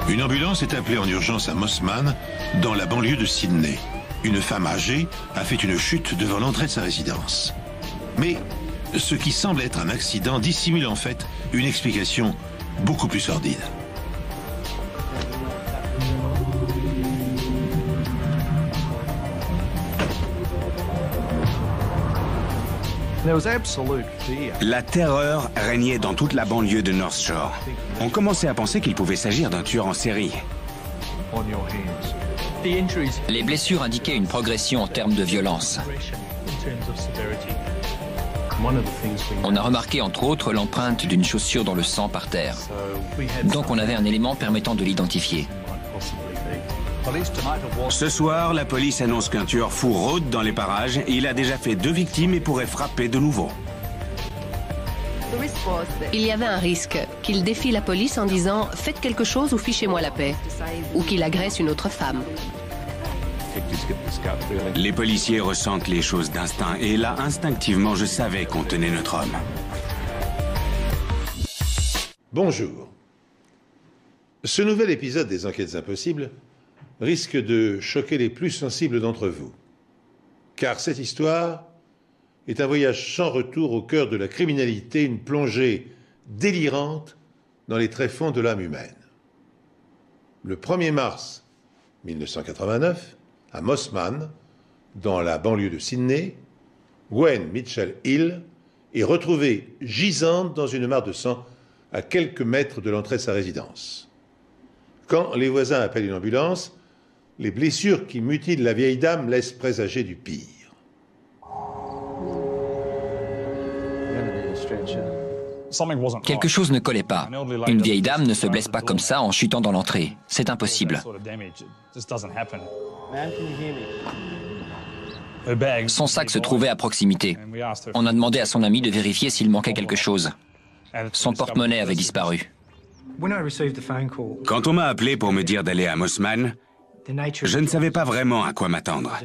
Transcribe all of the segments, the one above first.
Une ambulance est appelée en urgence à Mosman, dans la banlieue de Sydney. Une femme âgée a fait une chute devant l'entrée de sa résidence. Mais ce qui semble être un accident dissimule en fait une explication beaucoup plus sordide. La terreur régnait dans toute la banlieue de North Shore. On commençait à penser qu'il pouvait s'agir d'un tueur en série. Les blessures indiquaient une progression en termes de violence. On a remarqué entre autres l'empreinte d'une chaussure dans le sang par terre. Donc on avait un élément permettant de l'identifier. Ce soir, la police annonce qu'un tueur fou rôde dans les parages. Il a déjà fait 2 victimes et pourrait frapper de nouveau. Il y avait un risque qu'il défie la police en disant « Faites quelque chose ou fichez-moi la paix » ou qu'il agresse une autre femme. Les policiers ressentent les choses d'instinct et là, instinctivement, je savais qu'on tenait notre homme. Bonjour. Ce nouvel épisode des Enquêtes Impossibles risque de choquer les plus sensibles d'entre vous. Car cette histoire est un voyage sans retour au cœur de la criminalité, une plongée délirante dans les tréfonds de l'âme humaine. Le 1er mars 1989, à Mosman, dans la banlieue de Sydney, Gwen Mitchell Hill est retrouvée gisante dans une mare de sang à quelques mètres de l'entrée de sa résidence. Quand les voisins appellent une ambulance, les blessures qui mutilent la vieille dame laissent présager du pire. Quelque chose ne collait pas. Une vieille dame ne se blesse pas comme ça en chutant dans l'entrée. C'est impossible. Son sac se trouvait à proximité. On a demandé à son ami de vérifier s'il manquait quelque chose. Son porte-monnaie avait disparu. Quand on m'a appelé pour me dire d'aller à Mosman, je ne savais pas vraiment à quoi m'attendre.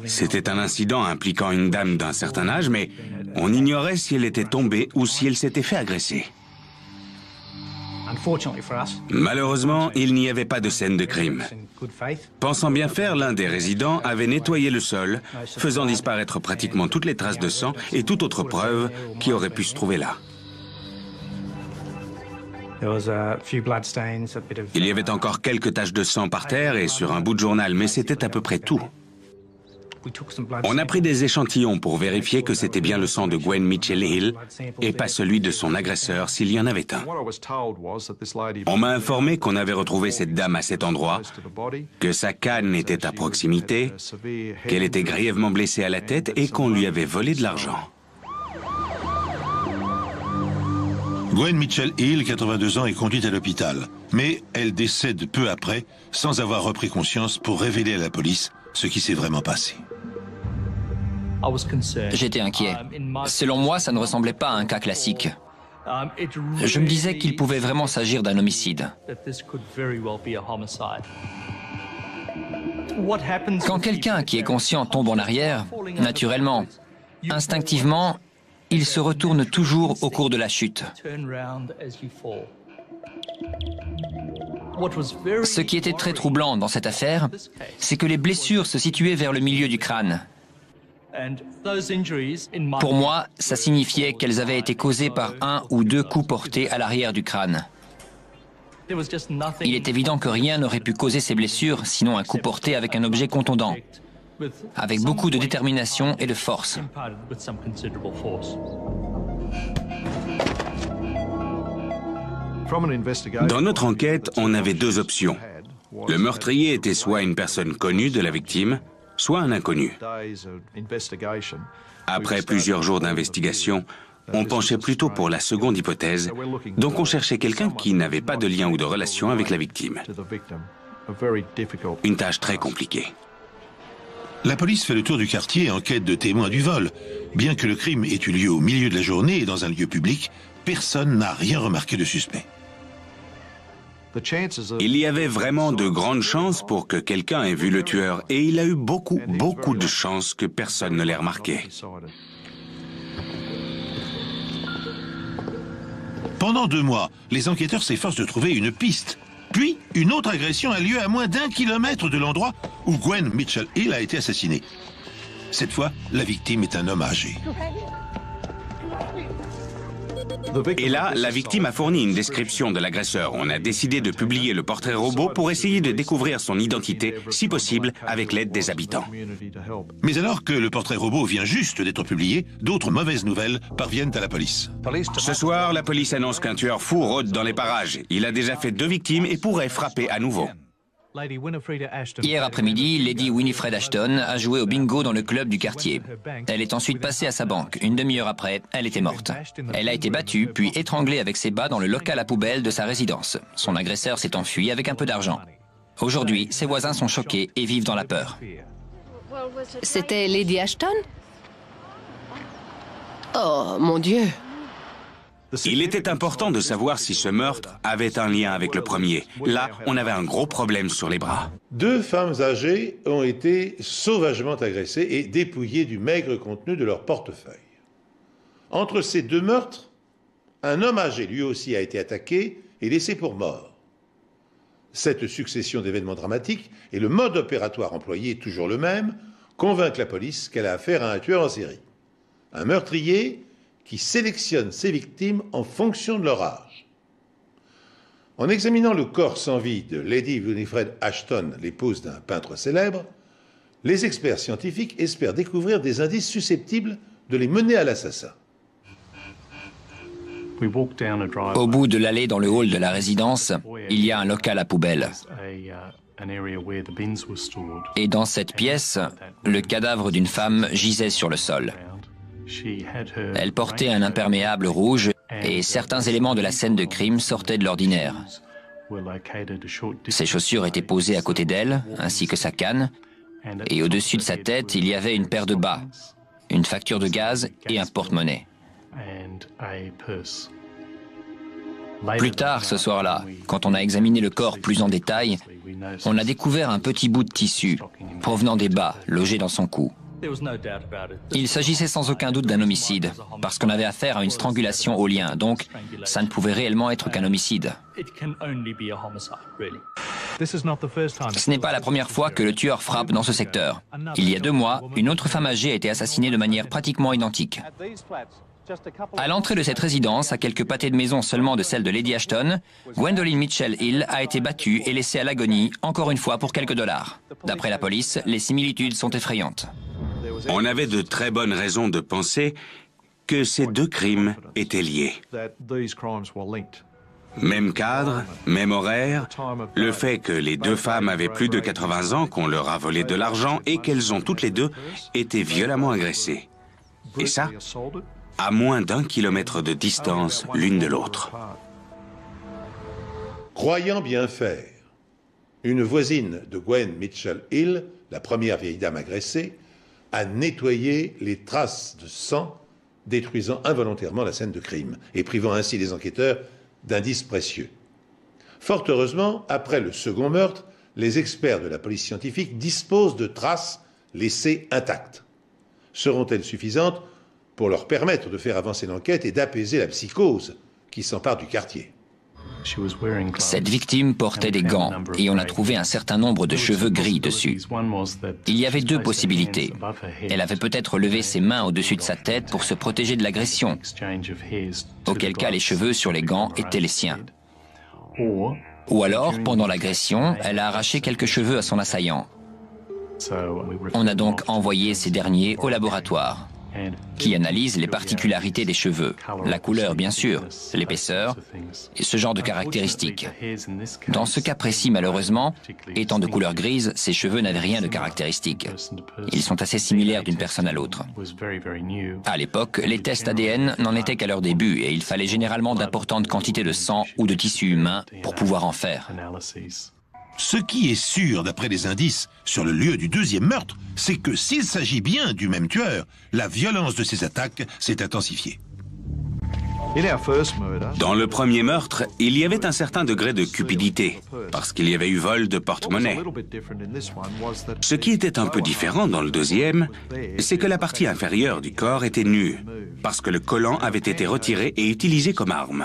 C'était un incident impliquant une dame d'un certain âge, mais on ignorait si elle était tombée ou si elle s'était fait agresser. Malheureusement, il n'y avait pas de scène de crime. Pensant bien faire, l'un des résidents avait nettoyé le sol, faisant disparaître pratiquement toutes les traces de sang et toute autre preuve qui aurait pu se trouver là. Il y avait encore quelques taches de sang par terre et sur un bout de journal, mais c'était à peu près tout. On a pris des échantillons pour vérifier que c'était bien le sang de Gwen Mitchell Hill et pas celui de son agresseur s'il y en avait un. On m'a informé qu'on avait retrouvé cette dame à cet endroit, que sa canne était à proximité, qu'elle était grièvement blessée à la tête et qu'on lui avait volé de l'argent. Gwen Mitchell Hill, 82 ans, est conduite à l'hôpital. Mais elle décède peu après, sans avoir repris conscience pour révéler à la police ce qui s'est vraiment passé. J'étais inquiet. Selon moi, ça ne ressemblait pas à un cas classique. Je me disais qu'il pouvait vraiment s'agir d'un homicide. Quand quelqu'un qui est conscient tombe en arrière, naturellement, instinctivement, il se retourne toujours au cours de la chute. Ce qui était très troublant dans cette affaire, c'est que les blessures se situaient vers le milieu du crâne. Pour moi, ça signifiait qu'elles avaient été causées par 1 ou 2 coups portés à l'arrière du crâne. Il est évident que rien n'aurait pu causer ces blessures, sinon un coup porté avec un objet contondant, avec beaucoup de détermination et de force. Dans notre enquête, on avait 2 options. Le meurtrier était soit une personne connue de la victime, soit un inconnu. Après plusieurs jours d'investigation, on penchait plutôt pour la seconde hypothèse, donc on cherchait quelqu'un qui n'avait pas de lien ou de relation avec la victime. Une tâche très compliquée. La police fait le tour du quartier en quête de témoins du vol. Bien que le crime ait eu lieu au milieu de la journée et dans un lieu public, personne n'a rien remarqué de suspect. Il y avait vraiment de grandes chances pour que quelqu'un ait vu le tueur et il a eu beaucoup de chances que personne ne l'ait remarqué. Pendant 2 mois, les enquêteurs s'efforcent de trouver une piste. Puis, une autre agression a lieu à moins d'1 kilomètre de l'endroit où Gwen Mitchell Hill a été assassinée. Cette fois, la victime est un homme âgé. Et là, la victime a fourni une description de l'agresseur. On a décidé de publier le portrait robot pour essayer de découvrir son identité, si possible, avec l'aide des habitants. Mais alors que le portrait robot vient juste d'être publié, d'autres mauvaises nouvelles parviennent à la police. Ce soir, la police annonce qu'un tueur fou rôde dans les parages. Il a déjà fait 2 victimes et pourrait frapper à nouveau. Hier après-midi, Lady Winifred Ashton a joué au bingo dans le club du quartier. Elle est ensuite passée à sa banque. Une demi-heure après, elle était morte. Elle a été battue, puis étranglée avec ses bas dans le local à poubelle de sa résidence. Son agresseur s'est enfui avec un peu d'argent. Aujourd'hui, ses voisins sont choqués et vivent dans la peur. C'était Lady Ashton? Oh, mon Dieu! Il était important de savoir si ce meurtre avait un lien avec le premier. Là, on avait un gros problème sur les bras. 2 femmes âgées ont été sauvagement agressées et dépouillées du maigre contenu de leur portefeuille. Entre ces 2 meurtres, un homme âgé lui aussi a été attaqué et laissé pour mort. Cette succession d'événements dramatiques et le mode opératoire employé, toujours le même, convainc la police qu'elle a affaire à un tueur en série. Un meurtrier qui sélectionne ses victimes en fonction de leur âge. En examinant le corps sans vie de Lady Winifred Ashton, l'épouse d'un peintre célèbre, les experts scientifiques espèrent découvrir des indices susceptibles de les mener à l'assassin. Au bout de l'allée dans le hall de la résidence, il y a un local à poubelle. Et dans cette pièce, le cadavre d'une femme gisait sur le sol. Elle portait un imperméable rouge et certains éléments de la scène de crime sortaient de l'ordinaire. Ses chaussures étaient posées à côté d'elle, ainsi que sa canne, et au-dessus de sa tête, il y avait une paire de bas, une facture de gaz et un porte-monnaie. Plus tard, ce soir-là, quand on a examiné le corps plus en détail, on a découvert un petit bout de tissu provenant des bas logés dans son cou. Il s'agissait sans aucun doute d'un homicide, parce qu'on avait affaire à une strangulation au lien, donc ça ne pouvait réellement être qu'un homicide. Ce n'est pas la première fois que le tueur frappe dans ce secteur. Il y a 2 mois, une autre femme âgée a été assassinée de manière pratiquement identique. À l'entrée de cette résidence, à quelques pâtés de maison seulement de celle de Lady Ashton, Gwendolyn Mitchell Hill a été battue et laissée à l'agonie, encore une fois pour quelques dollars. D'après la police, les similitudes sont effrayantes. On avait de très bonnes raisons de penser que ces 2 crimes étaient liés. Même cadre, même horaire, le fait que les 2 femmes avaient plus de 80 ans, qu'on leur a volé de l'argent et qu'elles ont toutes les 2 été violemment agressées. Et ça, à moins d'1 kilomètre de distance l'une de l'autre. Croyant bien faire, une voisine de Gwen Mitchell Hill, la première vieille dame agressée, a nettoyé les traces de sang, détruisant involontairement la scène de crime et privant ainsi les enquêteurs d'indices précieux. Fort heureusement, après le second meurtre, les experts de la police scientifique disposent de traces laissées intactes. Seront-elles suffisantes pour leur permettre de faire avancer l'enquête et d'apaiser la psychose qui s'empare du quartier? Cette victime portait des gants et on a trouvé un certain nombre de cheveux gris dessus. Il y avait 2 possibilités. Elle avait peut-être levé ses mains au-dessus de sa tête pour se protéger de l'agression, auquel cas les cheveux sur les gants étaient les siens. Ou alors, pendant l'agression, elle a arraché quelques cheveux à son assaillant. On a donc envoyé ces derniers au laboratoire, qui analyse les particularités des cheveux, la couleur bien sûr, l'épaisseur et ce genre de caractéristiques. Dans ce cas précis, malheureusement, étant de couleur grise, ces cheveux n'avaient rien de caractéristique. Ils sont assez similaires d'une personne à l'autre. À l'époque, les tests ADN n'en étaient qu'à leur début et il fallait généralement d'importantes quantités de sang ou de tissu humain pour pouvoir en faire. Ce qui est sûr, d'après les indices sur le lieu du 2e meurtre, c'est que s'il s'agit bien du même tueur, la violence de ses attaques s'est intensifiée. Dans le premier meurtre, il y avait un certain degré de cupidité, parce qu'il y avait eu vol de porte-monnaie. Ce qui était un peu différent dans le deuxième, c'est que la partie inférieure du corps était nue, parce que le collant avait été retiré et utilisé comme arme.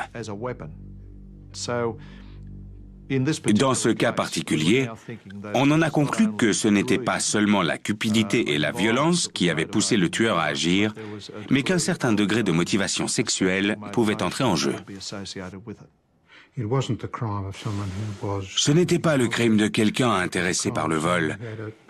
Dans ce cas particulier, on en a conclu que ce n'était pas seulement la cupidité et la violence qui avaient poussé le tueur à agir, mais qu'un certain degré de motivation sexuelle pouvait entrer en jeu. Ce n'était pas le crime de quelqu'un intéressé par le vol,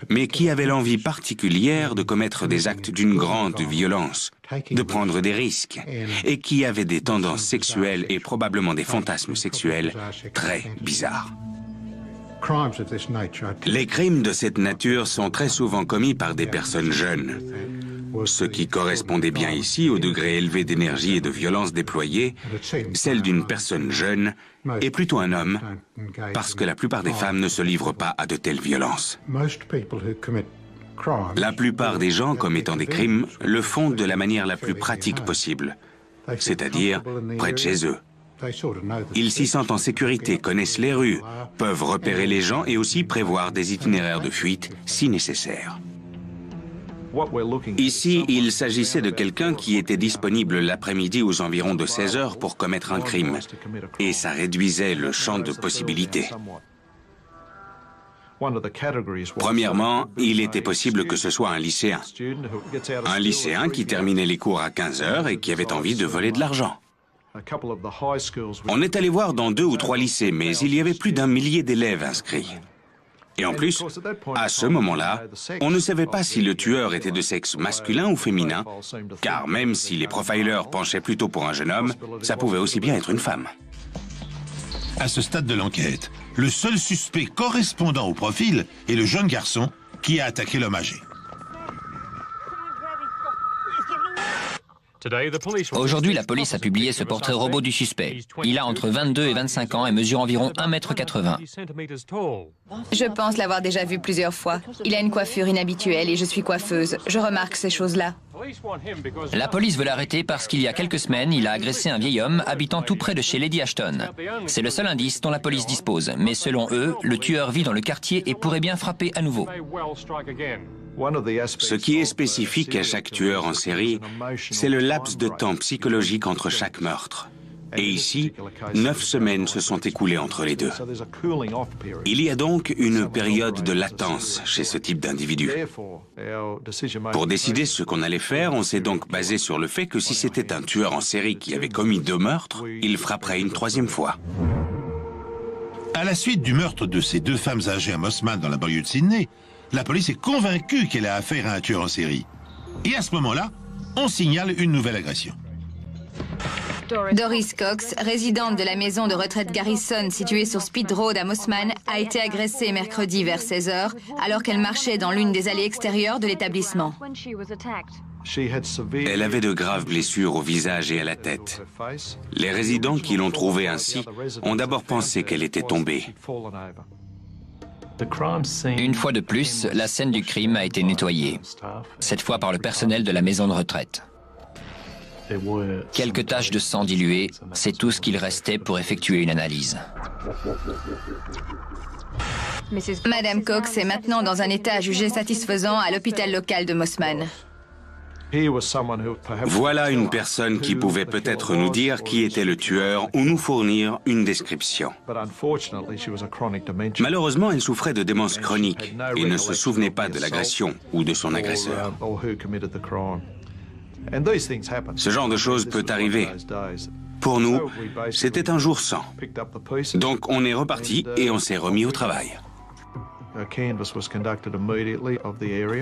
mais qui avait l'envie particulière de commettre des actes d'une grande violence, de prendre des risques, et qui avait des tendances sexuelles et probablement des fantasmes sexuels très bizarres. Les crimes de cette nature sont très souvent commis par des personnes jeunes. Ce qui correspondait bien ici au degré élevé d'énergie et de violence déployé, celle d'une personne jeune est plutôt un homme, parce que la plupart des femmes ne se livrent pas à de telles violences. La plupart des gens commettant des crimes le font de la manière la plus pratique possible, c'est-à-dire près de chez eux. Ils s'y sentent en sécurité, connaissent les rues, peuvent repérer les gens et aussi prévoir des itinéraires de fuite si nécessaire. Ici, il s'agissait de quelqu'un qui était disponible l'après-midi aux environs de 16 heures pour commettre un crime, et ça réduisait le champ de possibilités. Premièrement, il était possible que ce soit un lycéen. Un lycéen qui terminait les cours à 15 heures et qui avait envie de voler de l'argent. On est allé voir dans 2 ou 3 lycées, mais il y avait plus d'1 millier d'élèves inscrits. Et en plus, à ce moment-là, on ne savait pas si le tueur était de sexe masculin ou féminin, car même si les profilers penchaient plutôt pour un jeune homme, ça pouvait aussi bien être une femme. À ce stade de l'enquête, le seul suspect correspondant au profil est le jeune garçon qui a attaqué l'homme âgé. Aujourd'hui, la police a publié ce portrait robot du suspect. Il a entre 22 et 25 ans et mesure environ 1,80 m. Je pense l'avoir déjà vu plusieurs fois. Il a une coiffure inhabituelle et je suis coiffeuse. Je remarque ces choses-là. La police veut l'arrêter parce qu'il y a quelques semaines, il a agressé un vieil homme habitant tout près de chez Lady Ashton. C'est le seul indice dont la police dispose. Mais selon eux, le tueur vit dans le quartier et pourrait bien frapper à nouveau. Ce qui est spécifique à chaque tueur en série, c'est le laps de temps psychologique entre chaque meurtre. Et ici, 9 semaines se sont écoulées entre les deux. Il y a donc une période de latence chez ce type d'individu. Pour décider ce qu'on allait faire, on s'est donc basé sur le fait que si c'était un tueur en série qui avait commis 2 meurtres, il frapperait une 3e fois. À la suite du meurtre de ces 2 femmes âgées à Mossman dans la banlieue de Sydney, la police est convaincue qu'elle a affaire à un tueur en série. Et à ce moment-là, on signale une nouvelle agression. Doris Cox, résidente de la maison de retraite Garrison située sur Speed Road à Mossman, a été agressée mercredi vers 16 h alors qu'elle marchait dans l'une des allées extérieures de l'établissement. Elle avait de graves blessures au visage et à la tête. Les résidents qui l'ont trouvée ainsi ont d'abord pensé qu'elle était tombée. Une fois de plus, la scène du crime a été nettoyée, cette fois par le personnel de la maison de retraite. Quelques taches de sang diluées, c'est tout ce qu'il restait pour effectuer une analyse. Madame Cox est maintenant dans un état jugé satisfaisant à l'hôpital local de Mossman. Voilà une personne qui pouvait peut-être nous dire qui était le tueur ou nous fournir une description. Malheureusement, elle souffrait de démence chronique et ne se souvenait pas de l'agression ou de son agresseur. Ce genre de choses peut arriver. Pour nous, c'était un jour sans. Donc on est reparti et on s'est remis au travail.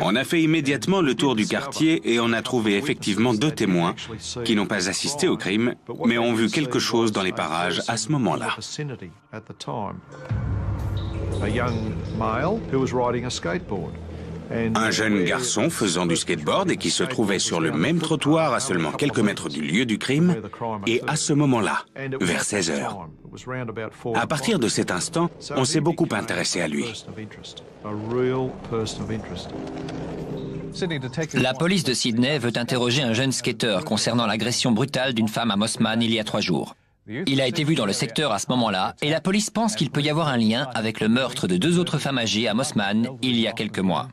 On a fait immédiatement le tour du quartier et on a trouvé effectivement 2 témoins qui n'ont pas assisté au crime, mais ont vu quelque chose dans les parages à ce moment-là. Un jeune garçon faisant du skateboard et qui se trouvait sur le même trottoir à seulement quelques mètres du lieu du crime, et à ce moment-là, vers 16 h. À partir de cet instant, on s'est beaucoup intéressé à lui. La police de Sydney veut interroger un jeune skateur concernant l'agression brutale d'une femme à Mossman il y a 3 jours. Il a été vu dans le secteur à ce moment-là et la police pense qu'il peut y avoir un lien avec le meurtre de 2 autres femmes âgées à Mossman il y a quelques mois.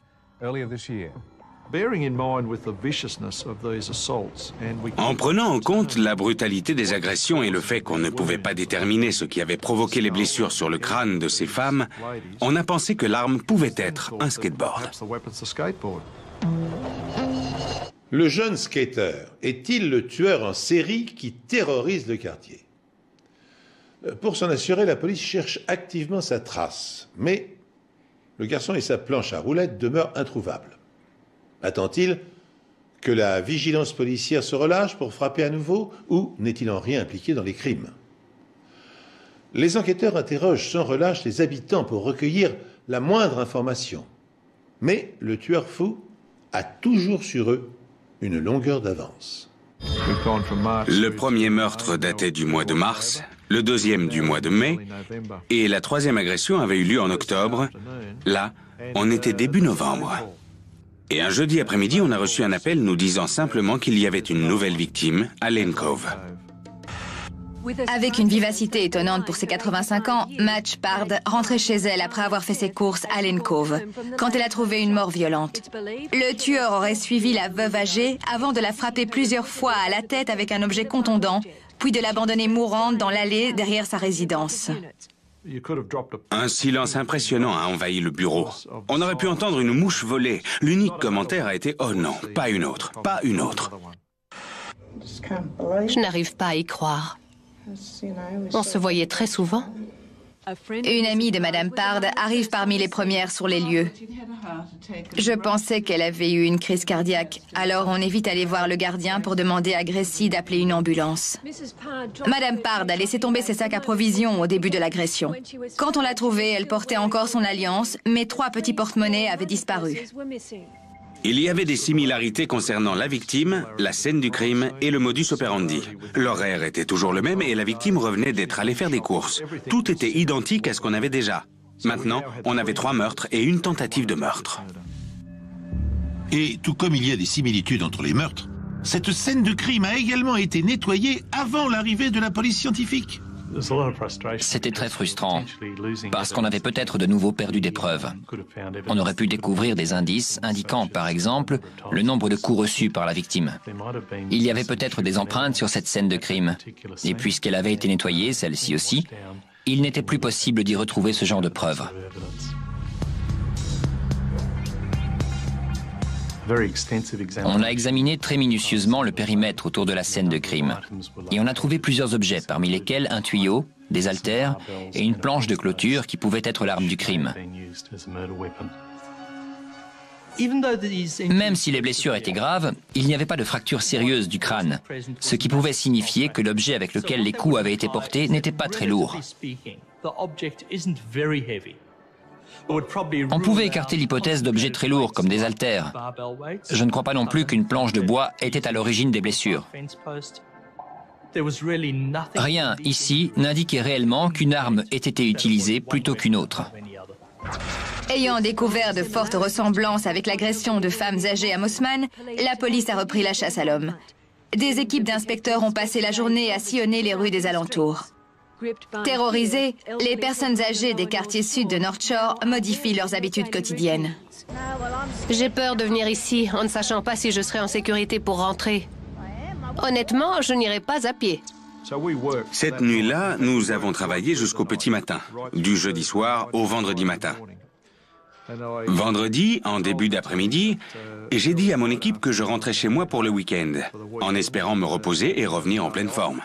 En prenant en compte la brutalité des agressions et le fait qu'on ne pouvait pas déterminer ce qui avait provoqué les blessures sur le crâne de ces femmes, on a pensé que l'arme pouvait être un skateboard. Le jeune skater est-il le tueur en série qui terrorise le quartier? Pour s'en assurer, la police cherche activement sa trace, mais le garçon et sa planche à roulettes demeurent introuvables. Attend-il que la vigilance policière se relâche pour frapper à nouveau, ou n'est-il en rien impliqué dans les crimes? Les enquêteurs interrogent sans relâche les habitants pour recueillir la moindre information. Mais le tueur fou a toujours sur eux une longueur d'avance. Le premier meurtre datait du mois de mars, le deuxième du mois de mai, et la troisième agression avait eu lieu en octobre. Là, on était début novembre. Et un jeudi après-midi, on a reçu un appel nous disant simplement qu'il y avait une nouvelle victime à Lane Cove. Avec une vivacité étonnante pour ses 85 ans, Madge Pard rentrait chez elle après avoir fait ses courses à Lane Cove, quand elle a trouvé une mort violente. Le tueur aurait suivi la veuve âgée avant de la frapper plusieurs fois à la tête avec un objet contondant, puis de l'abandonner mourante dans l'allée derrière sa résidence. Un silence impressionnant a envahi le bureau. On aurait pu entendre une mouche voler. L'unique commentaire a été « Oh non, pas une autre, pas une autre ». Je n'arrive pas à y croire. On se voyait très souvent. Une amie de Madame Pard arrive parmi les premières sur les lieux. Je pensais qu'elle avait eu une crise cardiaque, alors on est vite allé voir le gardien pour demander à Gracie d'appeler une ambulance. Madame Pard a laissé tomber ses sacs à provisions au début de l'agression. Quand on l'a trouvée, elle portait encore son alliance, mais 3 petits porte-monnaies avaient disparu. Il y avait des similarités concernant la victime, la scène du crime et le modus operandi. L'horaire était toujours le même et la victime revenait d'être allée faire des courses. Tout était identique à ce qu'on avait déjà. Maintenant, on avait 3 meurtres et une tentative de meurtre. Et tout comme il y a des similitudes entre les meurtres, cette scène de crime a également été nettoyée avant l'arrivée de la police scientifique. C'était très frustrant, parce qu'on avait peut-être de nouveau perdu des preuves. On aurait pu découvrir des indices indiquant, par exemple, le nombre de coups reçus par la victime. Il y avait peut-être des empreintes sur cette scène de crime. Et puisqu'elle avait été nettoyée, celle-ci aussi, il n'était plus possible d'y retrouver ce genre de preuves. On a examiné très minutieusement le périmètre autour de la scène de crime. Et on a trouvé plusieurs objets, parmi lesquels un tuyau, des haltères et une planche de clôture qui pouvait être l'arme du crime. Même si les blessures étaient graves, il n'y avait pas de fracture sérieuse du crâne, ce qui pouvait signifier que l'objet avec lequel les coups avaient été portés n'était pas très lourd. On pouvait écarter l'hypothèse d'objets très lourds comme des haltères. Je ne crois pas non plus qu'une planche de bois était à l'origine des blessures. Rien ici n'indiquait réellement qu'une arme ait été utilisée plutôt qu'une autre. Ayant découvert de fortes ressemblances avec l'agression de femmes âgées à Mossman, la police a repris la chasse à l'homme. Des équipes d'inspecteurs ont passé la journée à sillonner les rues des alentours. Terrorisées, les personnes âgées des quartiers sud de North Shore modifient leurs habitudes quotidiennes. J'ai peur de venir ici en ne sachant pas si je serai en sécurité pour rentrer. Honnêtement, je n'irai pas à pied. Cette nuit-là, nous avons travaillé jusqu'au petit matin, du jeudi soir au vendredi matin. Vendredi, en début d'après-midi, j'ai dit à mon équipe que je rentrais chez moi pour le week-end, en espérant me reposer et revenir en pleine forme.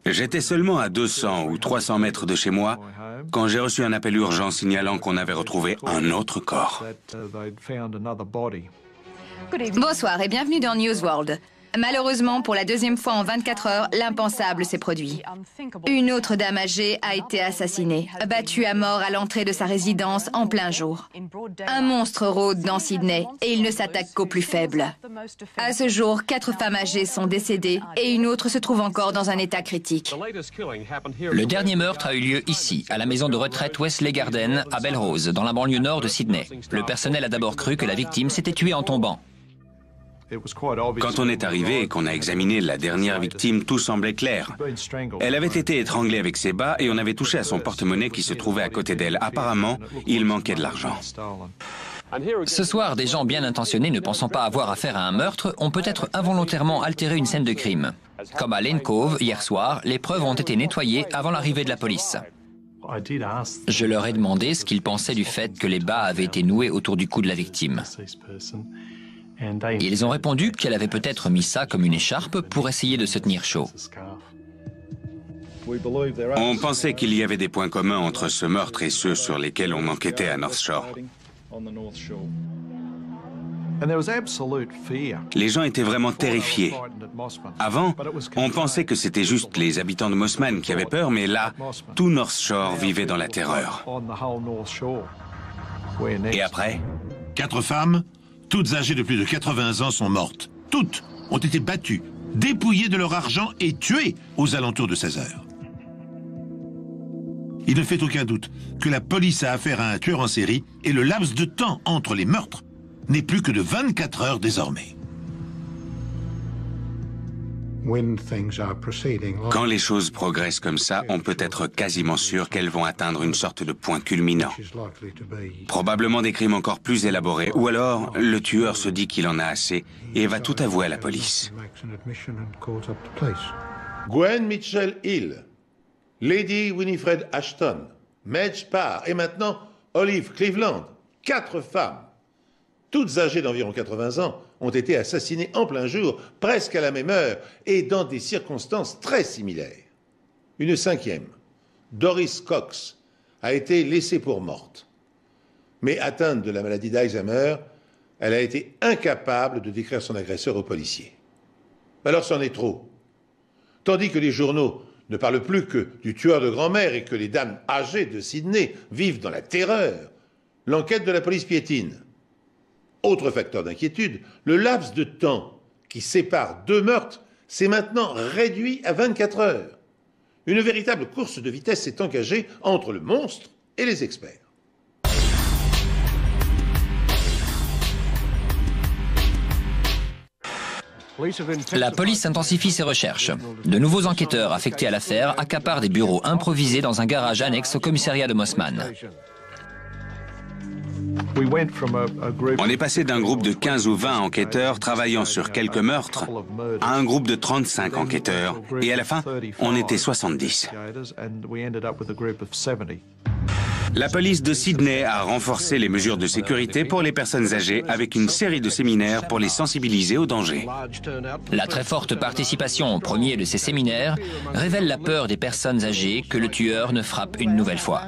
J'étais seulement à 200 ou 300 mètres de chez moi quand j'ai reçu un appel urgent signalant qu'on avait retrouvé un autre corps. Bonsoir et bienvenue dans News World. Malheureusement, pour la deuxième fois en 24 heures, l'impensable s'est produit. Une autre dame âgée a été assassinée, battue à mort à l'entrée de sa résidence en plein jour. Un monstre rôde dans Sydney et il ne s'attaque qu'aux plus faibles. À ce jour, 4 femmes âgées sont décédées et une autre se trouve encore dans un état critique. Le dernier meurtre a eu lieu ici, à la maison de retraite Wesley Garden, à Belrose, dans la banlieue nord de Sydney. Le personnel a d'abord cru que la victime s'était tuée en tombant. Quand on est arrivé et qu'on a examiné la dernière victime, tout semblait clair. Elle avait été étranglée avec ses bas et on avait touché à son porte-monnaie qui se trouvait à côté d'elle. Apparemment, il manquait de l'argent. Ce soir, des gens bien intentionnés ne pensant pas avoir affaire à un meurtre ont peut-être involontairement altéré une scène de crime. Comme à Lane Cove, hier soir, les preuves ont été nettoyées avant l'arrivée de la police. Je leur ai demandé ce qu'ils pensaient du fait que les bas avaient été noués autour du cou de la victime. Ils ont répondu qu'elle avait peut-être mis ça comme une écharpe pour essayer de se tenir chaud. On pensait qu'il y avait des points communs entre ce meurtre et ceux sur lesquels on enquêtait à North Shore. Les gens étaient vraiment terrifiés. Avant, on pensait que c'était juste les habitants de Mossman qui avaient peur, mais là, tout North Shore vivait dans la terreur. Et après? 4 femmes, toutes âgées de plus de 80 ans, sont mortes. Toutes ont été battues, dépouillées de leur argent et tuées aux alentours de 16 heures. Il ne fait aucun doute que la police a affaire à un tueur en série et le laps de temps entre les meurtres n'est plus que de 24 heures désormais. Quand les choses progressent comme ça, on peut être quasiment sûr qu'elles vont atteindre une sorte de point culminant. Probablement des crimes encore plus élaborés, ou alors le tueur se dit qu'il en a assez et va tout avouer à la police. Gwen Mitchell Hill, Lady Winifred Ashton, Madge Parr et maintenant Olive Cleveland, 4 femmes, toutes âgées d'environ 80 ans, ont été assassinées en plein jour, presque à la même heure et dans des circonstances très similaires. Une 5e, Doris Cox, a été laissée pour morte. Mais atteinte de la maladie d'Alzheimer, elle a été incapable de décrire son agresseur aux policiers. Alors c'en est trop. Tandis que les journaux ne parlent plus que du tueur de grand-mère et que les dames âgées de Sydney vivent dans la terreur, l'enquête de la police piétine. Autre facteur d'inquiétude, le laps de temps qui sépare 2 meurtres s'est maintenant réduit à 24 heures. Une véritable course de vitesse s'est engagée entre le monstre et les experts. La police intensifie ses recherches. De nouveaux enquêteurs affectés à l'affaire accaparent des bureaux improvisés dans un garage annexe au commissariat de Mossman. On est passé d'un groupe de 15 ou 20 enquêteurs travaillant sur quelques meurtres à un groupe de 35 enquêteurs. Et à la fin, on était 70. La police de Sydney a renforcé les mesures de sécurité pour les personnes âgées avec une série de séminaires pour les sensibiliser aux dangers. La très forte participation au premier de ces séminaires révèle la peur des personnes âgées que le tueur ne frappe une nouvelle fois.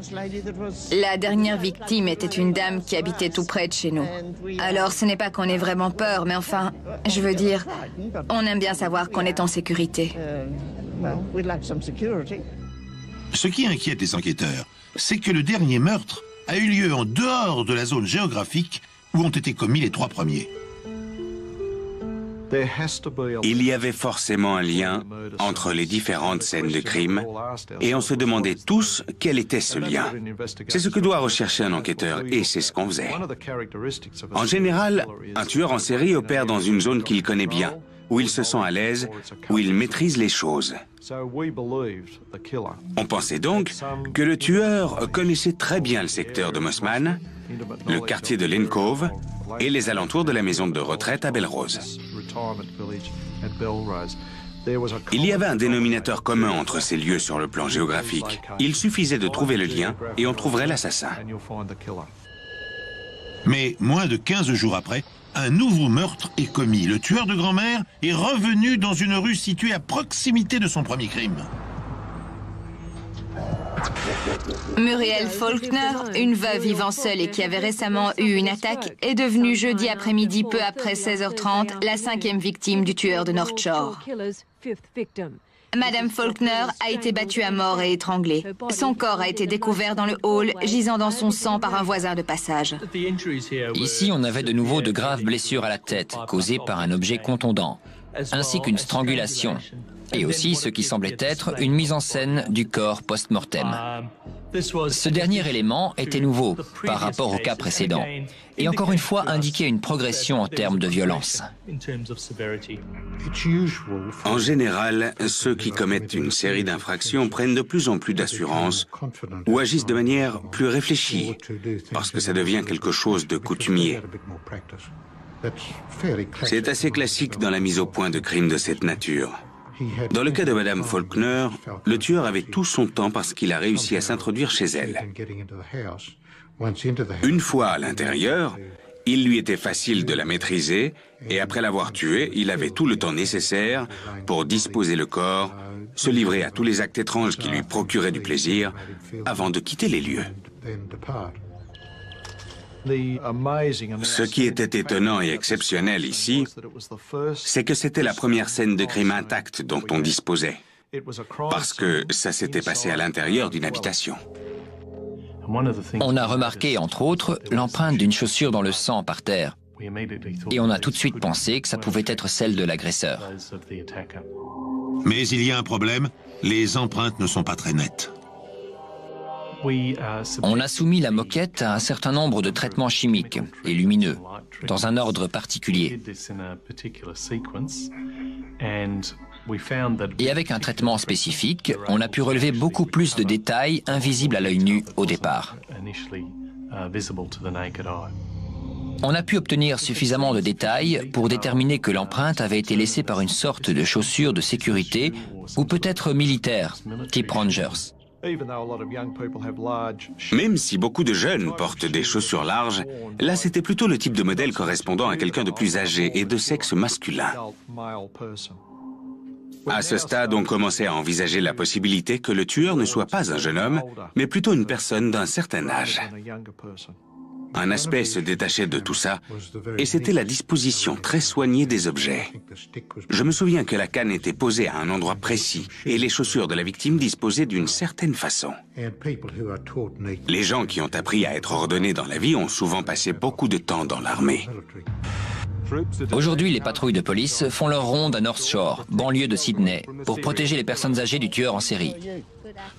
La dernière victime était une dame qui habitait tout près de chez nous. Alors ce n'est pas qu'on ait vraiment peur, mais enfin, je veux dire, on aime bien savoir qu'on est en sécurité. Ce qui inquiète les enquêteurs, c'est que le dernier meurtre a eu lieu en dehors de la zone géographique où ont été commis les 3 premiers. Il y avait forcément un lien entre les différentes scènes de crime et on se demandait tous quel était ce lien. C'est ce que doit rechercher un enquêteur et c'est ce qu'on faisait. En général, un tueur en série opère dans une zone qu'il connaît bien, où il se sent à l'aise, où il maîtrise les choses. On pensait donc que le tueur connaissait très bien le secteur de Mossman, le quartier de Lane Cove et les alentours de la maison de retraite à Belrose. Il y avait un dénominateur commun entre ces lieux sur le plan géographique. Il suffisait de trouver le lien et on trouverait l'assassin. Mais moins de 15 jours après, un nouveau meurtre est commis. Le tueur de grand-mère est revenu dans une rue située à proximité de son premier crime. Muriel Faulkner, une veuve vivant seule et qui avait récemment eu une attaque, est devenue jeudi après-midi, peu après 16h30, la 5e victime du tueur de North Shore. Madame Faulkner a été battue à mort et étranglée. Son corps a été découvert dans le hall, gisant dans son sang par un voisin de passage. Ici, on avait de nouveau de graves blessures à la tête, causées par un objet contondant, ainsi qu'une strangulation. Et aussi ce qui semblait être une mise en scène du corps post-mortem. Ce dernier élément était nouveau par rapport au cas précédent et encore une fois indiquait une progression en termes de violence. En général, ceux qui commettent une série d'infractions prennent de plus en plus d'assurance ou agissent de manière plus réfléchie parce que ça devient quelque chose de coutumier. C'est assez classique dans la mise au point de crimes de cette nature. Dans le cas de Madame Faulkner, le tueur avait tout son temps parce qu'il a réussi à s'introduire chez elle. Une fois à l'intérieur, il lui était facile de la maîtriser et après l'avoir tuée, il avait tout le temps nécessaire pour disposer le corps, se livrer à tous les actes étranges qui lui procuraient du plaisir avant de quitter les lieux. Ce qui était étonnant et exceptionnel ici, c'est que c'était la première scène de crime intacte dont on disposait, parce que ça s'était passé à l'intérieur d'une habitation. On a remarqué, entre autres, l'empreinte d'une chaussure dans le sang par terre, et on a tout de suite pensé que ça pouvait être celle de l'agresseur. Mais il y a un problème, les empreintes ne sont pas très nettes. On a soumis la moquette à un certain nombre de traitements chimiques et lumineux, dans un ordre particulier. Et avec un traitement spécifique, on a pu relever beaucoup plus de détails invisibles à l'œil nu au départ. On a pu obtenir suffisamment de détails pour déterminer que l'empreinte avait été laissée par une sorte de chaussure de sécurité ou peut-être militaire, type Rangers. Même si beaucoup de jeunes portent des chaussures larges, là c'était plutôt le type de modèle correspondant à quelqu'un de plus âgé et de sexe masculin. À ce stade, on commençait à envisager la possibilité que le tueur ne soit pas un jeune homme, mais plutôt une personne d'un certain âge. Un aspect se détachait de tout ça, et c'était la disposition très soignée des objets. Je me souviens que la canne était posée à un endroit précis, et les chaussures de la victime disposaient d'une certaine façon. Les gens qui ont appris à être ordonnés dans la vie ont souvent passé beaucoup de temps dans l'armée. Aujourd'hui, les patrouilles de police font leur ronde à North Shore, banlieue de Sydney, pour protéger les personnes âgées du tueur en série.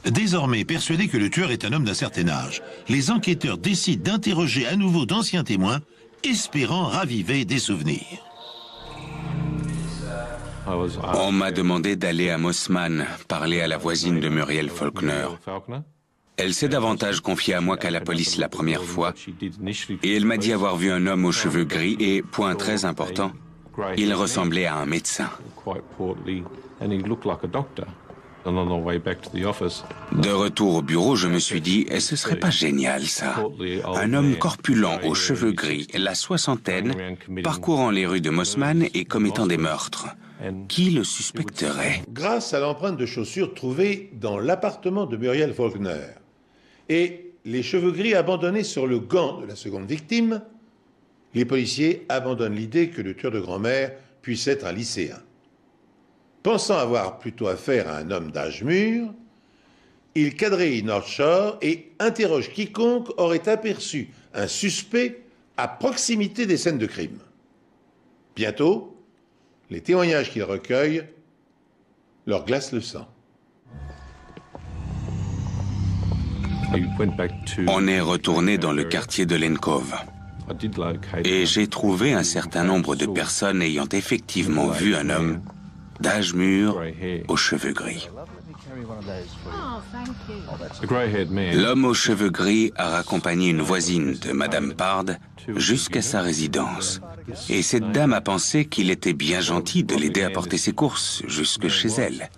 Désormais persuadés que le tueur est un homme d'un certain âge, les enquêteurs décident d'interroger à nouveau d'anciens témoins, espérant raviver des souvenirs. On m'a demandé d'aller à Mossman, parler à la voisine de Muriel Faulkner. Elle s'est davantage confiée à moi qu'à la police la première fois, et elle m'a dit avoir vu un homme aux cheveux gris et, point très important, il ressemblait à un médecin. De retour au bureau, je me suis dit, ce serait pas génial ça? Un homme corpulent aux cheveux gris, la soixantaine, parcourant les rues de Mossman et commettant des meurtres. Qui le suspecterait? Grâce à l'empreinte de chaussures trouvée dans l'appartement de Muriel Faulkner et les cheveux gris abandonnés sur le gant de la seconde victime, les policiers abandonnent l'idée que le tueur de grand-mère puisse être un lycéen. Pensant avoir plutôt affaire à un homme d'âge mûr, ils quadrillent North Shore et interrogent quiconque aurait aperçu un suspect à proximité des scènes de crime. Bientôt, les témoignages qu'ils recueillent leur glacent le sang. On est retourné dans le quartier de Lane Cove. Et j'ai trouvé un certain nombre de personnes ayant effectivement vu un homme d'âge mûr aux cheveux gris. L'homme aux cheveux gris a raccompagné une voisine de Madame Pard jusqu'à sa résidence. Et cette dame a pensé qu'il était bien gentil de l'aider à porter ses courses jusque chez elle.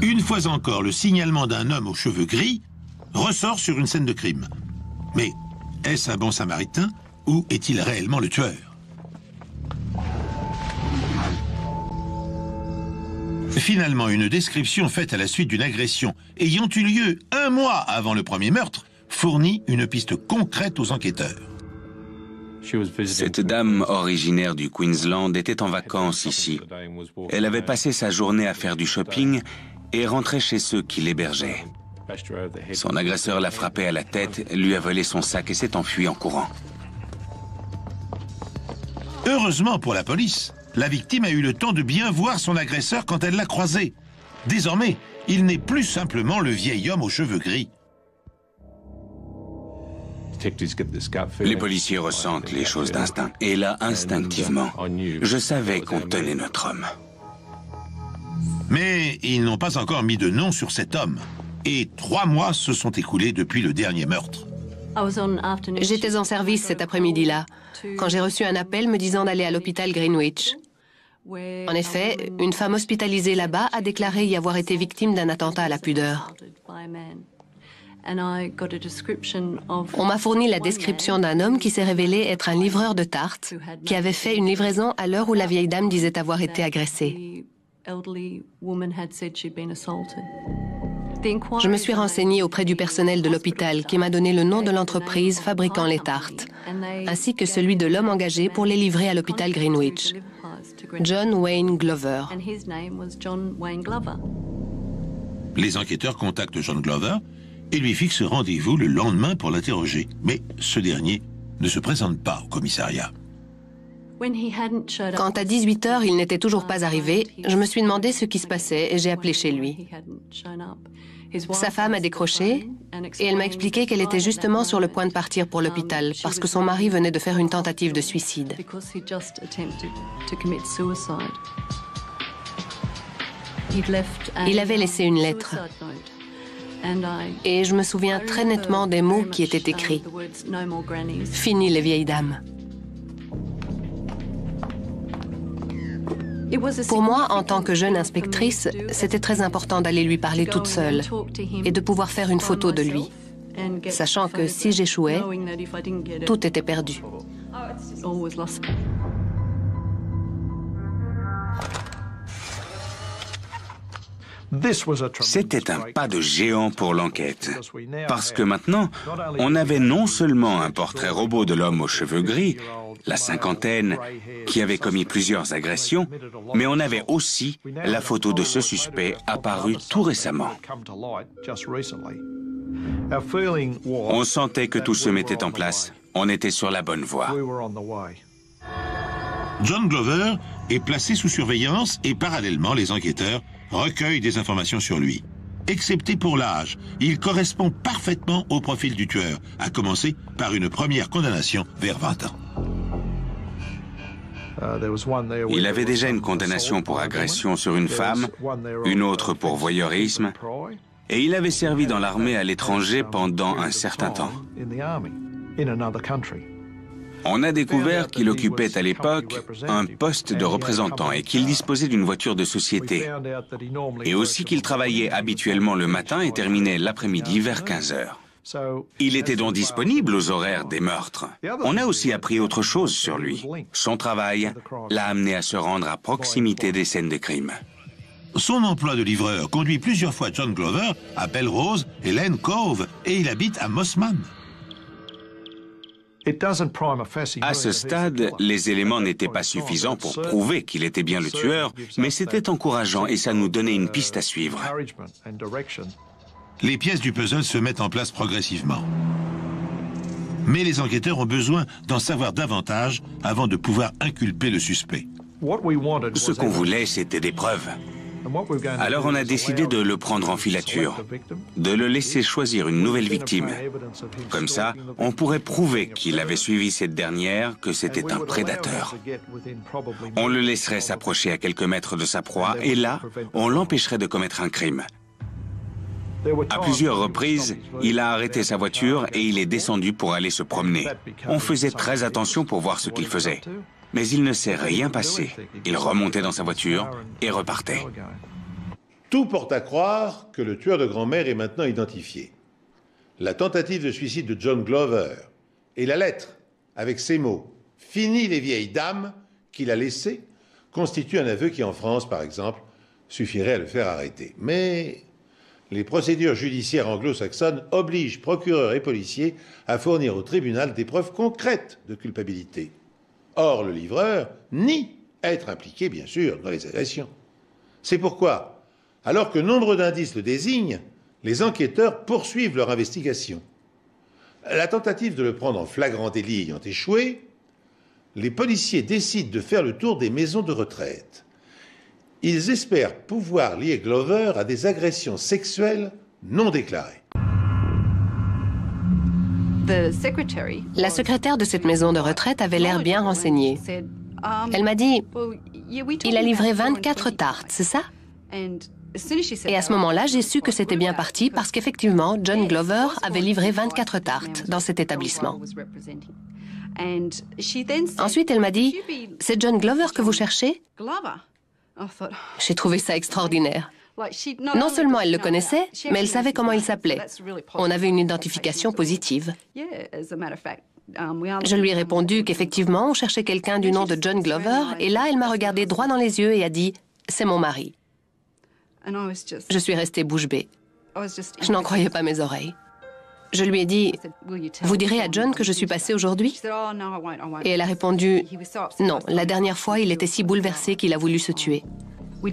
Une fois encore, le signalement d'un homme aux cheveux gris ressort sur une scène de crime. Mais est-ce un bon samaritain ou est-il réellement le tueur? Finalement, une description faite à la suite d'une agression ayant eu lieu 1 mois avant le premier meurtre fournit une piste concrète aux enquêteurs. Cette dame originaire du Queensland était en vacances ici. Elle avait passé sa journée à faire du shopping et rentrait chez ceux qui l'hébergeaient. Son agresseur l'a frappée à la tête, lui a volé son sac et s'est enfui en courant. Heureusement pour la police, la victime a eu le temps de bien voir son agresseur quand elle l'a croisé. Désormais, il n'est plus simplement le vieil homme aux cheveux gris. Les policiers ressentent les choses d'instinct. Et là, instinctivement, je savais qu'on tenait notre homme. Mais ils n'ont pas encore mis de nom sur cet homme. Et 3 mois se sont écoulés depuis le dernier meurtre. J'étais en service cet après-midi-là, quand j'ai reçu un appel me disant d'aller à l'hôpital Greenwich. En effet, une femme hospitalisée là-bas a déclaré y avoir été victime d'un attentat à la pudeur. On m'a fourni la description d'un homme qui s'est révélé être un livreur de tartes, qui avait fait une livraison à l'heure où la vieille dame disait avoir été agressée. Je me suis renseignée auprès du personnel de l'hôpital qui m'a donné le nom de l'entreprise fabriquant les tartes, ainsi que celui de l'homme engagé pour les livrer à l'hôpital Greenwich, John Wayne Glover. Les enquêteurs contactent John Glover et lui fixent rendez-vous le lendemain pour l'interroger. Mais ce dernier ne se présente pas au commissariat. Quand à 18 h, il n'était toujours pas arrivé, je me suis demandé ce qui se passait et j'ai appelé chez lui. Sa femme a décroché et elle m'a expliqué qu'elle était justement sur le point de partir pour l'hôpital parce que son mari venait de faire une tentative de suicide. Il avait laissé une lettre. Et je me souviens très nettement des mots qui étaient écrits. « Fini les vieilles dames ». Pour moi, en tant que jeune inspectrice, c'était très important d'aller lui parler toute seule et de pouvoir faire une photo de lui, sachant que si j'échouais, tout était perdu. C'était un pas de géant pour l'enquête, parce que maintenant, on avait non seulement un portrait robot de l'homme aux cheveux gris, la cinquantaine, qui avait commis plusieurs agressions, mais on avait aussi la photo de ce suspect apparu tout récemment. On sentait que tout se mettait en place. On était sur la bonne voie. John Glover est placé sous surveillance et parallèlement, les enquêteurs recueillent des informations sur lui. Excepté pour l'âge, il correspond parfaitement au profil du tueur, à commencer par une première condamnation vers 20 ans. Il avait déjà une condamnation pour agression sur une femme, une autre pour voyeurisme, et il avait servi dans l'armée à l'étranger pendant un certain temps. On a découvert qu'il occupait à l'époque un poste de représentant et qu'il disposait d'une voiture de société, et aussi qu'il travaillait habituellement le matin et terminait l'après-midi vers 15 h. Il était donc disponible aux horaires des meurtres. On a aussi appris autre chose sur lui. Son travail l'a amené à se rendre à proximité des scènes de crime. Son emploi de livreur conduit plusieurs fois John Glover à Belrose et Lane Cove, et il habite à Mossman. À ce stade, les éléments n'étaient pas suffisants pour prouver qu'il était bien le tueur, mais c'était encourageant et ça nous donnait une piste à suivre. Les pièces du puzzle se mettent en place progressivement. Mais les enquêteurs ont besoin d'en savoir davantage avant de pouvoir inculper le suspect. Ce qu'on voulait, c'était des preuves. Alors on a décidé de le prendre en filature, de le laisser choisir une nouvelle victime. Comme ça, on pourrait prouver qu'il avait suivi cette dernière, que c'était un prédateur. On le laisserait s'approcher à quelques mètres de sa proie, et là, on l'empêcherait de commettre un crime. À plusieurs reprises, il a arrêté sa voiture et il est descendu pour aller se promener. On faisait très attention pour voir ce qu'il faisait. Mais il ne s'est rien passé. Il remontait dans sa voiture et repartait. Tout porte à croire que le tueur de grand-mère est maintenant identifié. La tentative de suicide de John Glover et la lettre avec ces mots « Fini les vieilles dames » qu'il a laissées constituent un aveu qui, en France, par exemple, suffirait à le faire arrêter. Mais les procédures judiciaires anglo-saxonnes obligent procureurs et policiers à fournir au tribunal des preuves concrètes de culpabilité. Or, le livreur nie être impliqué, bien sûr, dans les agressions. C'est pourquoi, alors que nombre d'indices le désignent, les enquêteurs poursuivent leur investigation. La tentative de le prendre en flagrant délit ayant échoué, les policiers décident de faire le tour des maisons de retraite. Ils espèrent pouvoir lier Glover à des agressions sexuelles non déclarées. La secrétaire de cette maison de retraite avait l'air bien renseignée. Elle m'a dit, il a livré 24 tartes, c'est ça? Et à ce moment-là, j'ai su que c'était bien parti parce qu'effectivement, John Glover avait livré 24 tartes dans cet établissement. Ensuite, elle m'a dit, c'est John Glover que vous cherchez? J'ai trouvé ça extraordinaire. Non seulement elle le connaissait, mais elle savait comment il s'appelait. On avait une identification positive. Je lui ai répondu qu'effectivement, on cherchait quelqu'un du nom de John Glover, et là, elle m'a regardé droit dans les yeux et a dit « C'est mon mari ». Je suis restée bouche bée. Je n'en croyais pas mes oreilles. Je lui ai dit « Vous direz à John que je suis passée aujourd'hui ?» Et elle a répondu « Non, la dernière fois, il était si bouleversé qu'il a voulu se tuer. »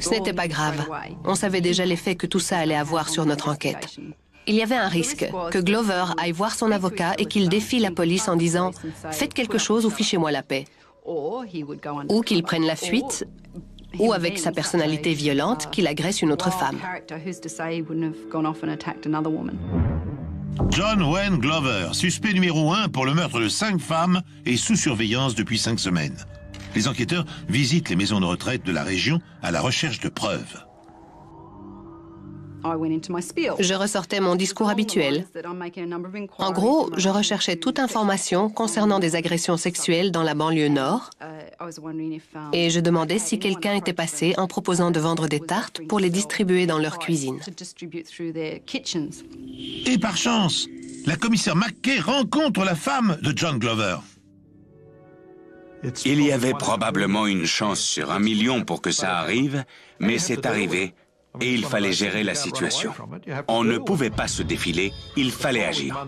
Ce n'était pas grave. On savait déjà l'effet que tout ça allait avoir sur notre enquête. Il y avait un risque que Glover aille voir son avocat et qu'il défie la police en disant « Faites quelque chose ou fichez-moi la paix ». Ou qu'il prenne la fuite, ou avec sa personnalité violente, qu'il agresse une autre femme. John Wayne Glover, suspect numéro 1 pour le meurtre de 5 femmes, est sous surveillance depuis 5 semaines. Les enquêteurs visitent les maisons de retraite de la région à la recherche de preuves. Je ressortais mon discours habituel. En gros, je recherchais toute information concernant des agressions sexuelles dans la banlieue nord et je demandais si quelqu'un était passé en proposant de vendre des tartes pour les distribuer dans leur cuisine. Et par chance, la commissaire McKay rencontre la femme de John Glover. Il y avait probablement une chance sur 1 million pour que ça arrive, mais c'est arrivé. Et il fallait gérer la situation. On ne pouvait pas se défiler, il fallait agir.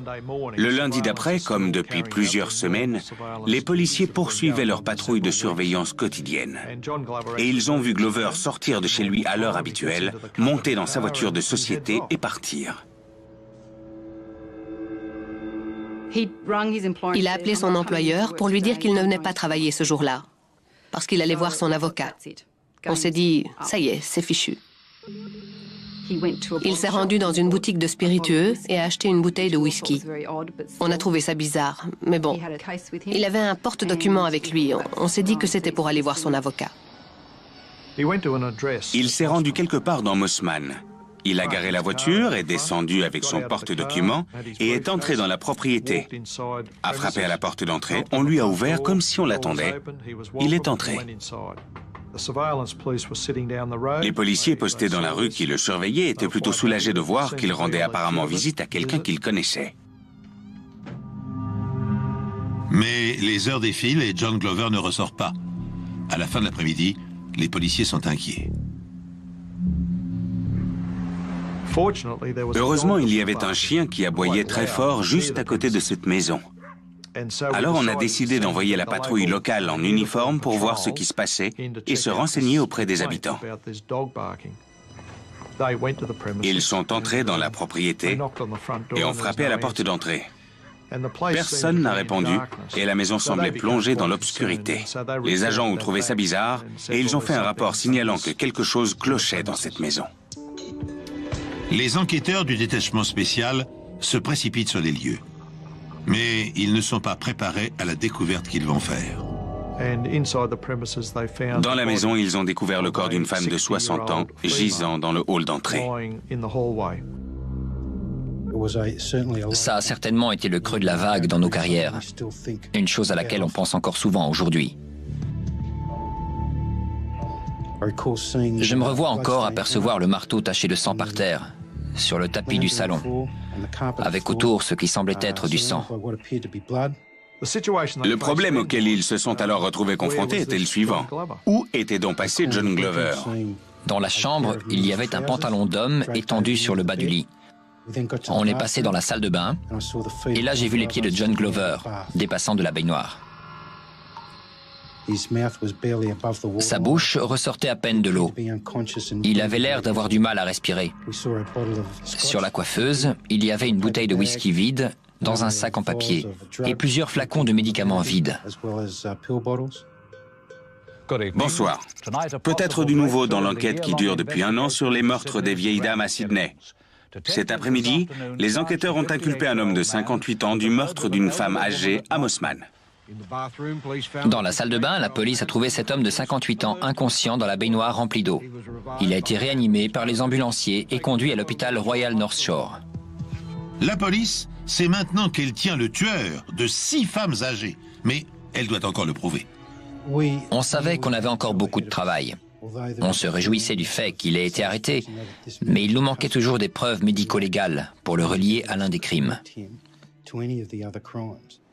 Le lundi d'après, comme depuis plusieurs semaines, les policiers poursuivaient leur patrouille de surveillance quotidienne. Et ils ont vu Glover sortir de chez lui à l'heure habituelle, monter dans sa voiture de société et partir. Il a appelé son employeur pour lui dire qu'il ne venait pas travailler ce jour-là, parce qu'il allait voir son avocat. On s'est dit, ça y est, c'est fichu. Il s'est rendu dans une boutique de spiritueux et a acheté une bouteille de whisky. On a trouvé ça bizarre, mais bon, il avait un porte-document avec lui. On s'est dit que c'était pour aller voir son avocat. Il s'est rendu quelque part dans Mossman. Il a garé la voiture, est descendu avec son porte-document et est entré dans la propriété. A frappé à la porte d'entrée, on lui a ouvert comme si on l'attendait. Il est entré. Les policiers postés dans la rue qui le surveillaient étaient plutôt soulagés de voir qu'il rendait apparemment visite à quelqu'un qu'il connaissait. Mais les heures défilent et John Glover ne ressort pas. À la fin de l'après-midi, les policiers sont inquiets. Heureusement, il y avait un chien qui aboyait très fort juste à côté de cette maison. Alors on a décidé d'envoyer la patrouille locale en uniforme pour voir ce qui se passait et se renseigner auprès des habitants. Ils sont entrés dans la propriété et ont frappé à la porte d'entrée. Personne n'a répondu et la maison semblait plongée dans l'obscurité. Les agents ont trouvé ça bizarre et ils ont fait un rapport signalant que quelque chose clochait dans cette maison. Les enquêteurs du détachement spécial se précipitent sur les lieux. Mais ils ne sont pas préparés à la découverte qu'ils vont faire. Dans la maison, ils ont découvert le corps d'une femme de 60 ans gisant dans le hall d'entrée. Ça a certainement été le creux de la vague dans nos carrières. Une chose à laquelle on pense encore souvent aujourd'hui. Je me revois encore apercevoir le marteau taché de sang par terre, sur le tapis du salon, avec autour ce qui semblait être du sang. Le problème auquel ils se sont alors retrouvés confrontés était le suivant. Où était donc passé John Glover? Dans la chambre, il y avait un pantalon d'homme étendu sur le bas du lit. On est passé dans la salle de bain, et là j'ai vu les pieds de John Glover, dépassant de la baignoire. Sa bouche ressortait à peine de l'eau. Il avait l'air d'avoir du mal à respirer. Sur la coiffeuse, il y avait une bouteille de whisky vide dans un sac en papier et plusieurs flacons de médicaments vides. Bonsoir. Peut-être du nouveau dans l'enquête qui dure depuis 1 an sur les meurtres des vieilles dames à Sydney. Cet après-midi, les enquêteurs ont inculpé un homme de 58 ans du meurtre d'une femme âgée à Mosman. Dans la salle de bain, la police a trouvé cet homme de 58 ans inconscient dans la baignoire remplie d'eau. Il a été réanimé par les ambulanciers et conduit à l'hôpital Royal North Shore. La police sait maintenant qu'elle tient le tueur de 6 femmes âgées, mais elle doit encore le prouver. On savait qu'on avait encore beaucoup de travail. On se réjouissait du fait qu'il ait été arrêté, mais il nous manquait toujours des preuves médico-légales pour le relier à l'un des crimes.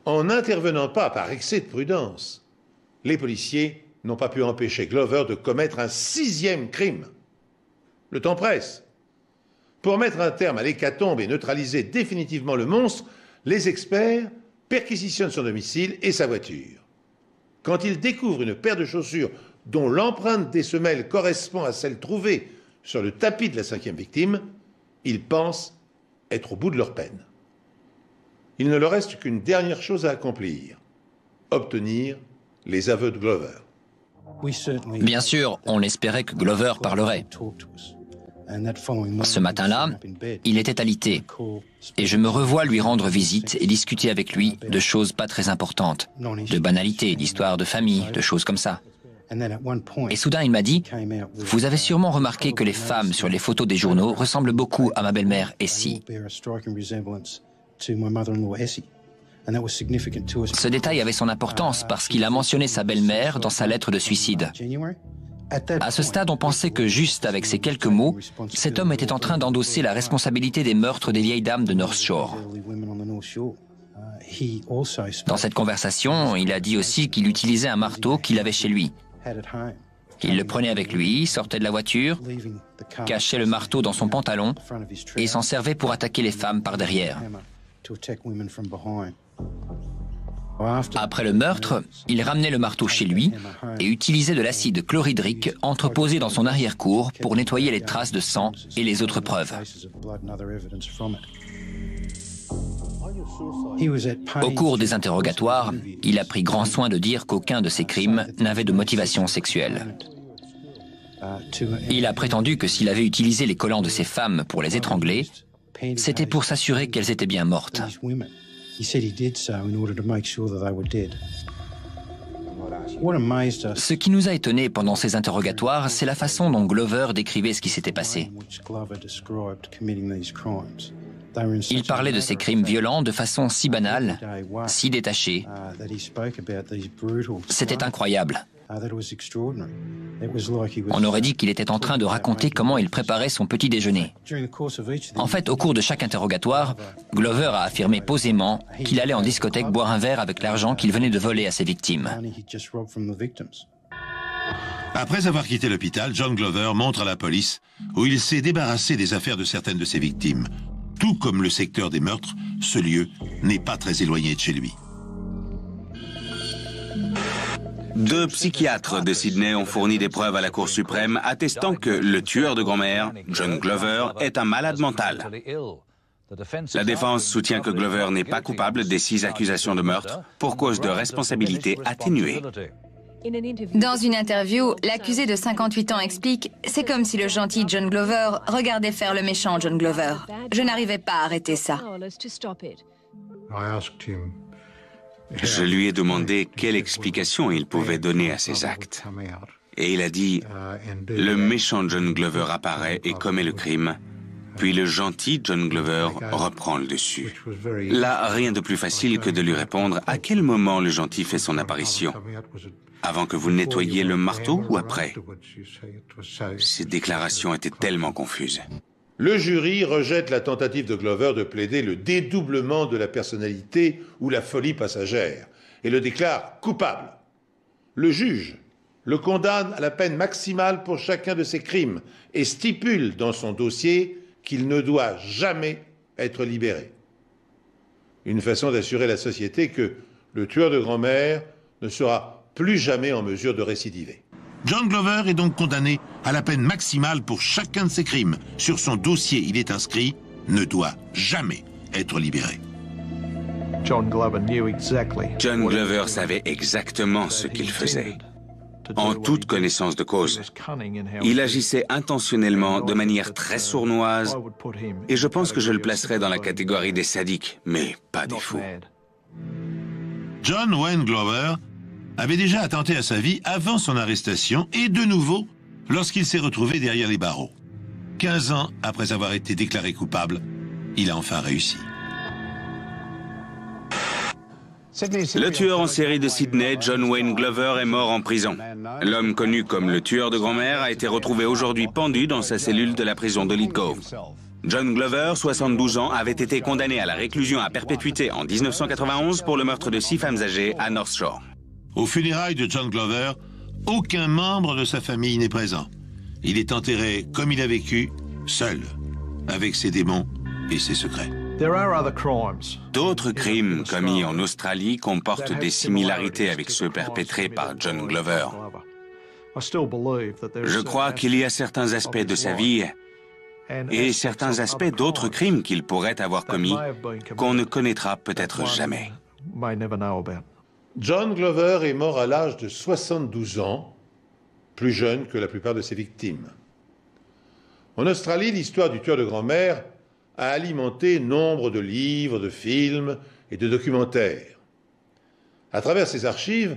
En n'intervenant pas par excès de prudence, les policiers n'ont pas pu empêcher Glover de commettre un 6e crime. Le temps presse. Pour mettre un terme à l'hécatombe et neutraliser définitivement le monstre, les experts perquisitionnent son domicile et sa voiture. Quand ils découvrent une paire de chaussures dont l'empreinte des semelles correspond à celle trouvée sur le tapis de la 5e victime, ils pensent être au bout de leur peine. Il ne leur reste qu'une dernière chose à accomplir, obtenir les aveux de Glover. Bien sûr, on espérait que Glover parlerait. Ce matin-là, il était alité, et je me revois lui rendre visite et discuter avec lui de choses pas très importantes, de banalités, d'histoires de famille, de choses comme ça. Et soudain, il m'a dit « Vous avez sûrement remarqué que les femmes sur les photos des journaux ressemblent beaucoup à ma belle-mère Essie. » Ce détail avait son importance parce qu'il a mentionné sa belle-mère dans sa lettre de suicide. À ce stade, on pensait que juste avec ces quelques mots, cet homme était en train d'endosser la responsabilité des meurtres des vieilles dames de North Shore. Dans cette conversation, il a dit aussi qu'il utilisait un marteau qu'il avait chez lui. Il le prenait avec lui, sortait de la voiture, cachait le marteau dans son pantalon et s'en servait pour attaquer les femmes par derrière. Après le meurtre, il ramenait le marteau chez lui et utilisait de l'acide chlorhydrique entreposé dans son arrière-cour pour nettoyer les traces de sang et les autres preuves. Au cours des interrogatoires, il a pris grand soin de dire qu'aucun de ses crimes n'avait de motivation sexuelle. Il a prétendu que s'il avait utilisé les collants de ces femmes pour les étrangler, c'était pour s'assurer qu'elles étaient bien mortes. Ce qui nous a étonnés pendant ces interrogatoires, c'est la façon dont Glover décrivait ce qui s'était passé. Il parlait de ces crimes violents de façon si banale, si détachée. C'était incroyable. On aurait dit qu'il était en train de raconter comment il préparait son petit déjeuner. En fait, au cours de chaque interrogatoire, Glover a affirmé posément qu'il allait en discothèque boire un verre avec l'argent qu'il venait de voler à ses victimes. Après avoir quitté l'hôpital, John Glover montre à la police où il s'est débarrassé des affaires de certaines de ses victimes. Tout comme le secteur des meurtres, ce lieu n'est pas très éloigné de chez lui. 2 psychiatres de Sydney ont fourni des preuves à la Cour suprême attestant que le tueur de grand-mère, John Glover, est un malade mental. La défense soutient que Glover n'est pas coupable des 6 accusations de meurtre pour cause de responsabilité atténuée. Dans une interview, l'accusé de 58 ans explique « C'est comme si le gentil John Glover regardait faire le méchant John Glover. Je n'arrivais pas à arrêter ça. » Je lui ai demandé quelle explication il pouvait donner à ces actes. Et il a dit « Le méchant John Glover apparaît et commet le crime, puis le gentil John Glover reprend le dessus. » Là, rien de plus facile que de lui répondre à quel moment le gentil fait son apparition. Avant que vous nettoyiez le marteau ou après? Ces déclarations étaient tellement confuses. Le jury rejette la tentative de Glover de plaider le dédoublement de la personnalité ou la folie passagère et le déclare coupable. Le juge le condamne à la peine maximale pour chacun de ses crimes et stipule dans son dossier qu'il ne doit jamais être libéré. Une façon d'assurer à la société que le tueur de grand-mère ne sera plus jamais en mesure de récidiver. John Glover est donc condamné à la peine maximale pour chacun de ses crimes. Sur son dossier, il est inscrit « Ne doit jamais être libéré ». John Glover savait exactement ce qu'il faisait, en toute connaissance de cause. Il agissait intentionnellement de manière très sournoise, et je pense que je le placerais dans la catégorie des sadiques, mais pas des fous. John Wayne Glover avait déjà attenté à sa vie avant son arrestation et de nouveau lorsqu'il s'est retrouvé derrière les barreaux. 15 ans après avoir été déclaré coupable, il a enfin réussi. Le tueur en série de Sydney, John Wayne Glover, est mort en prison. L'homme connu comme le tueur de grand-mère a été retrouvé aujourd'hui pendu dans sa cellule de la prison de Lithgow Cove. John Glover, 72 ans, avait été condamné à la réclusion à perpétuité en 1991 pour le meurtre de 6 femmes âgées à North Shore. Aux funérailles de John Glover, aucun membre de sa famille n'est présent. Il est enterré comme il a vécu, seul, avec ses démons et ses secrets. D'autres crimes commis en Australie comportent des similarités avec ceux perpétrés par John Glover. Je crois qu'il y a certains aspects de sa vie et certains aspects d'autres crimes qu'il pourrait avoir commis qu'on ne connaîtra peut-être jamais. John Glover est mort à l'âge de 72 ans, plus jeune que la plupart de ses victimes. En Australie, l'histoire du tueur de grand-mère a alimenté nombre de livres, de films et de documentaires. À travers ces archives,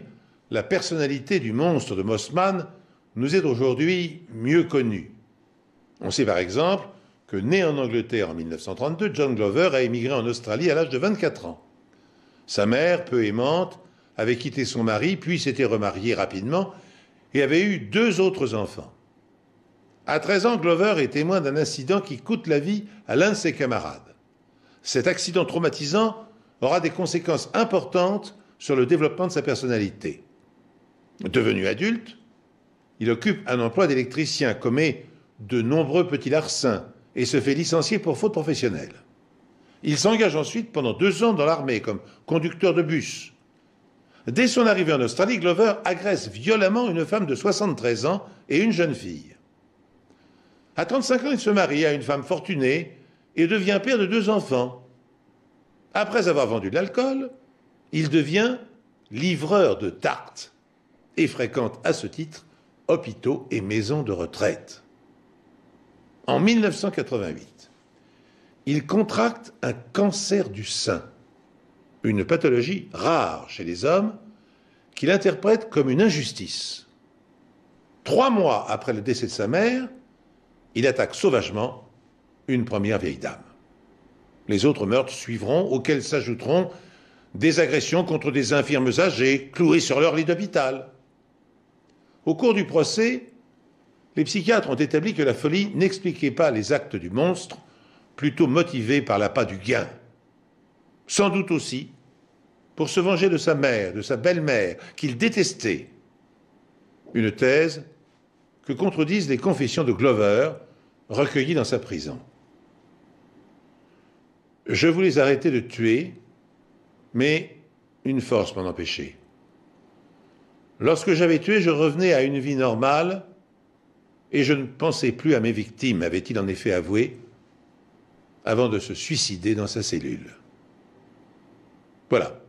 la personnalité du monstre de Mossman nous est aujourd'hui mieux connue. On sait par exemple que, né en Angleterre en 1932, John Glover a émigré en Australie à l'âge de 24 ans. Sa mère, peu aimante, avait quitté son mari, puis s'était remariée rapidement et avait eu 2 autres enfants. À 13 ans, Glover est témoin d'un incident qui coûte la vie à l'un de ses camarades. Cet accident traumatisant aura des conséquences importantes sur le développement de sa personnalité. Devenu adulte, il occupe un emploi d'électricien, commet de nombreux petits larcins et se fait licencier pour faute professionnelle. Il s'engage ensuite pendant 2 ans dans l'armée comme conducteur de bus. Dès son arrivée en Australie, Glover agresse violemment une femme de 73 ans et une jeune fille. À 35 ans, il se marie à une femme fortunée et devient père de 2 enfants. Après avoir vendu de l'alcool, il devient livreur de tartes et fréquente à ce titre hôpitaux et maisons de retraite. En 1988, il contracte un cancer du sein, une pathologie rare chez les hommes qu'il interprète comme une injustice. 3 mois après le décès de sa mère, il attaque sauvagement une première vieille dame. Les autres meurtres suivront, auxquels s'ajouteront des agressions contre des infirmes âgées, clouées sur leur lit d'hôpital. Au cours du procès, les psychiatres ont établi que la folie n'expliquait pas les actes du monstre, plutôt motivé par l'appât du gain. Sans doute aussi pour se venger de sa mère, de sa belle-mère, qu'il détestait. Une thèse que contredisent les confessions de Glover, recueillies dans sa prison. Je voulais arrêter de tuer, mais une force m'en empêchait. Lorsque j'avais tué, je revenais à une vie normale et je ne pensais plus à mes victimes, avait-il en effet avoué, avant de se suicider dans sa cellule. Voilà.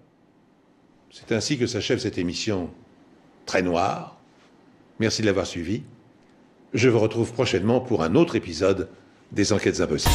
C'est ainsi que s'achève cette émission très noire. Merci de l'avoir suivi. Je vous retrouve prochainement pour un autre épisode des Enquêtes Impossibles.